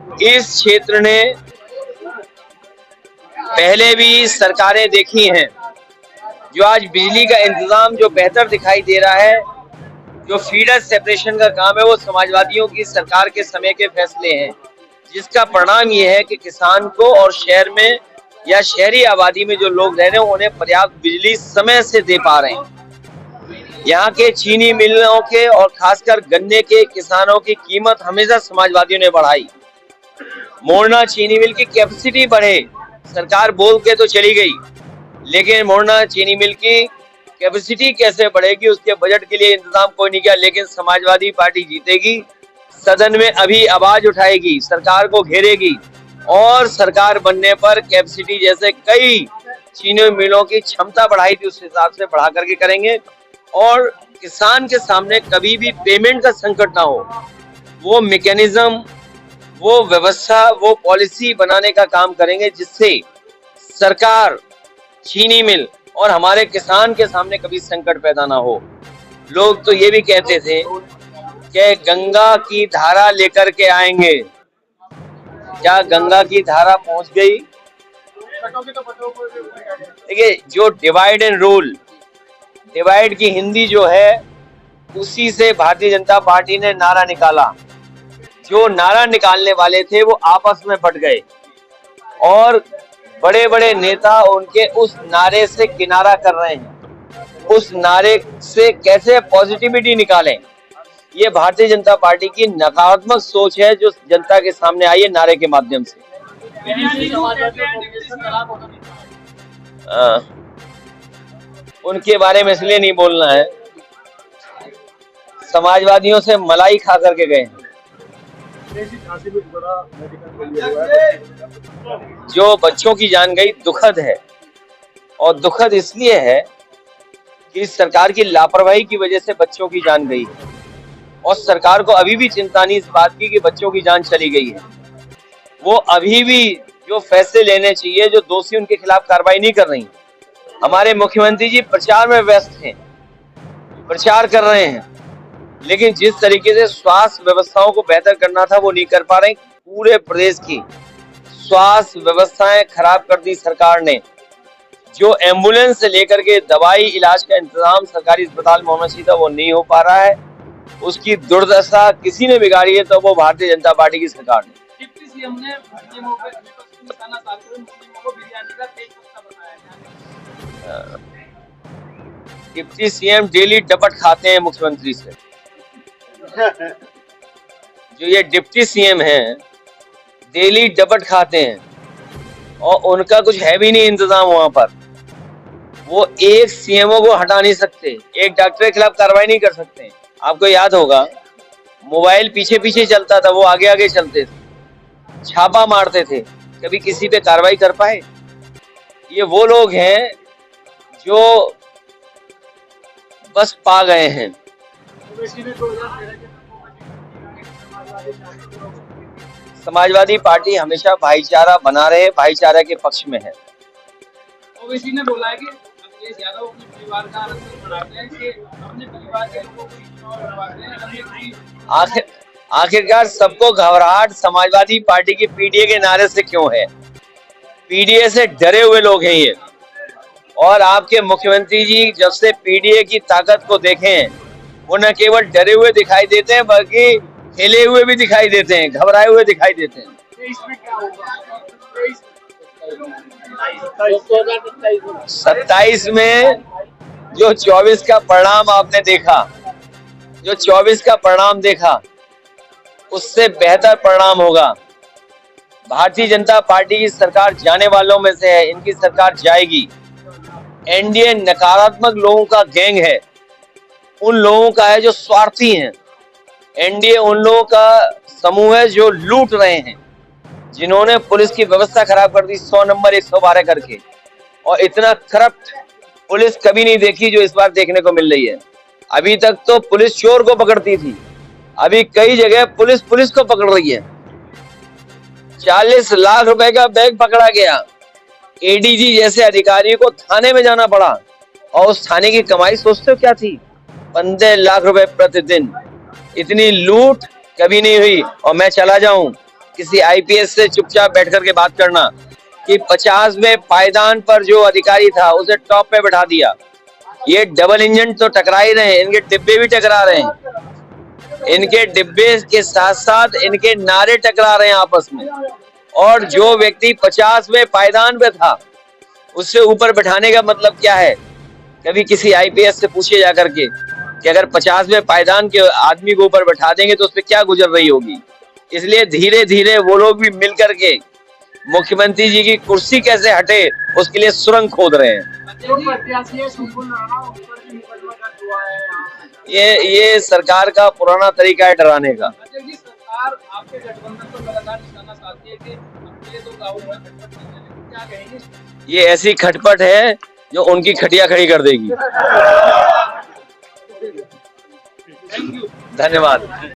इस क्षेत्र ने पहले भी सरकारें देखी हैं। जो आज बिजली का इंतजाम जो बेहतर दिखाई दे रहा है, जो फीडर सेपरेशन का काम है, वो समाजवादियों की सरकार के समय के फैसले हैं, जिसका परिणाम ये है कि किसान को और शहर में या शहरी आबादी में जो लोग रह रहे हैं उन्हें पर्याप्त बिजली समय से दे पा रहे हैं। यहाँ के चीनी मिलों के और खासकर गन्ने के किसानों की कीमत हमेशा समाजवादियों ने बढ़ाई। मोरना चीनी मिल की कैपेसिटी बढ़े, सरकार बोल के तो चली गई, लेकिन मोरना चीनी मिल की कैपेसिटी कैसे बढ़ेगी उसके बजट के लिए इंतजाम कोई नहीं किया। लेकिन समाजवादी पार्टी जीतेगी, सदन में अभी आवाज उठाएगी, सरकार को घेरेगी और सरकार बनने पर कैपेसिटी जैसे कई चीनी मिलों की क्षमता बढ़ाई थी उस हिसाब से बढ़ा करके करेंगे और किसान के सामने कभी भी पेमेंट का संकट ना हो, वो मैकेनिज्म, वो व्यवस्था, वो पॉलिसी बनाने का काम करेंगे जिससे सरकार, चीनी मिल और हमारे किसान के सामने कभी संकट पैदा ना हो। लोग तो ये भी कहते थे कि गंगा की धारा लेकर के आएंगे। क्या गंगा की धारा पहुंच गई? देखिए, जो डिवाइड एंड रूल, डिवाइड की हिंदी जो है उसी से भारतीय जनता पार्टी ने नारा निकाला। जो नारा निकालने वाले थे वो आपस में बट गए और बड़े बड़े नेता उनके उस नारे से किनारा कर रहे हैं। उस नारे से कैसे पॉजिटिविटी निकालें, ये भारतीय जनता पार्टी की नकारात्मक सोच है जो जनता के सामने आई है नारे के माध्यम से। उनके बारे में इसलिए नहीं बोलना है, समाजवादियों से मलाई खा करके गए हैं। जो बच्चों की जान गई दुखद है और दुखद इसलिए है कि सरकार की लापरवाही की वजह से बच्चों की जान गई है और सरकार को अभी भी चिंता नहीं इस बात की कि बच्चों की जान चली गई है। वो अभी भी जो फैसले लेने चाहिए, जो दोषी उनके खिलाफ कार्रवाई नहीं कर रही। हमारे मुख्यमंत्री जी प्रचार में व्यस्त हैं, प्रचार कर रहे हैं, लेकिन जिस तरीके से स्वास्थ्य व्यवस्थाओं को बेहतर करना था वो नहीं कर पा रहे। पूरे प्रदेश की स्वास्थ्य व्यवस्थाएं खराब कर दी सरकार ने। जो एम्बुलेंस से लेकर के दवाई इलाज का इंतजाम सरकारी अस्पताल में होना चाहिए था वो नहीं हो पा रहा है। उसकी दुर्दशा किसी ने बिगाड़ी है तो वो भारतीय जनता पार्टी की सरकार ने। डिप्टी सीएम ने डिप्टी सीएम डेली डपट खाते हैं मुख्यमंत्री से। जो ये डिप्टी सीएम हैं डेली डपट खाते हैं और उनका कुछ है भी नहीं इंतजाम वहां पर। वो एक सीएमओ को हटा नहीं सकते, एक डॉक्टर के खिलाफ कार्रवाई नहीं कर सकते। आपको याद होगा मोबाइल पीछे पीछे चलता था, वो आगे आगे चलते थे, छापा मारते थे, कभी किसी पे कार्रवाई कर पाए? ये वो लोग हैं जो बस पा गए हैं। समाजवादी पार्टी हमेशा भाईचारा बना रहे, भाईचारा के पक्ष में है। ओवैसी ने बोला है कि अखिलेश यादव अपने परिवार का अलग बनाते हैं कि अपने परिवार के लोगों को आखिरकार सबको घबराहट समाजवादी पार्टी की पीडीए के नारे से क्यों है? पीडीए से डरे हुए लोग हैं ये। और आपके मुख्यमंत्री जी जब से पीडीए की ताकत को देखें वो न केवल डरे हुए दिखाई देते हैं बल्कि हिले हुए भी दिखाई देते हैं, घबराए हुए दिखाई देते हैं। 27 में जो 24 का परिणाम आपने देखा, जो 24 का परिणाम देखा उससे बेहतर परिणाम होगा। भारतीय जनता पार्टी की सरकार जाने वालों में से है, इनकी सरकार जाएगी। एनडीए नकारात्मक लोगों का गैंग है, उन लोगों का है जो स्वार्थी हैं। एनडीए उन लोगों का समूह है जो लूट रहे हैं, जिन्होंने पुलिस की व्यवस्था खराब कर दी 100 नंबर 112 करके। और इतना करप्ट पुलिस कभी नहीं देखी जो इस बार देखने को मिल रही है। अभी तक तो पुलिस चोर को पकड़ती थी, अभी कई जगह पुलिस को पकड़ रही है। 40 लाख रुपए का बैग पकड़ा गया, एडीजी जैसे अधिकारी को थाने में जाना पड़ा और उस थाने की कमाई सोचते हो क्या थी? 15 लाख रुपए प्रतिदिन। इतनी लूट कभी नहीं हुई। और मैं चला जाऊं किसी आईपीएस से चुपचाप बैठ करके बात करना कि 50वें पायदान पर जो अधिकारी था उसे टॉप पे बैठा दिया। ये डबल इंजन तो टकरा ही रहे हैं, इनके डिब्बे भी टकरा रहे हैं, इनके डिब्बे के साथ साथ इनके नारे टकरा रहे हैं आपस में। और जो व्यक्ति 50वें पायदान पे था उससे ऊपर बैठाने का मतलब क्या है? कभी किसी आईपीएस से पूछिए जाकर के कि अगर 50वें पायदान के आदमी को ऊपर बैठा देंगे तो उस पर क्या गुजर रही होगी। इसलिए धीरे धीरे वो लोग भी मिल करके मुख्यमंत्री जी की कुर्सी कैसे हटे उसके लिए सुरंग खोद रहे हैं। ये सरकार का पुराना तरीका है डराने का। ये ऐसी खटपट है जो उनकी खटिया खड़ी कर देगी। धन्यवाद।